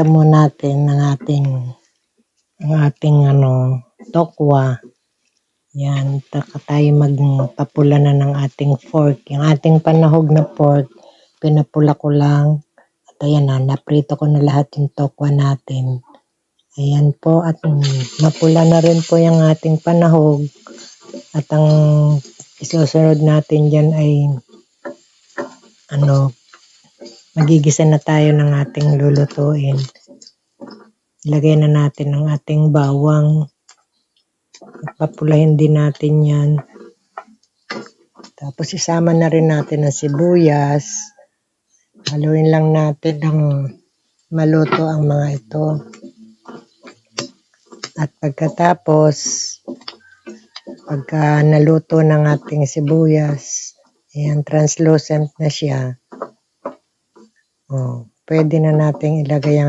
ipapakita mo natin ang ating tokwa. Yan, tayo magpapula na ng ating pork. Yung ating panahog na pork, pinapula ko lang. At ayan na, naprito ko na lahat yung tokwa natin. Ayan po, at mapula na rin po yung ating panahog. At ang isusunod natin dyan ay magigisa na tayo ng ating lulutuin. Ilagay na natin ang ating bawang. Papulahin din natin yan. Tapos isama na rin natin ang sibuyas. Haluin lang natin ng maluto ang mga ito. At pagkatapos, pagka naluto ng ating sibuyas, ayan, translucent na siya. Pwede na nating ilagay ang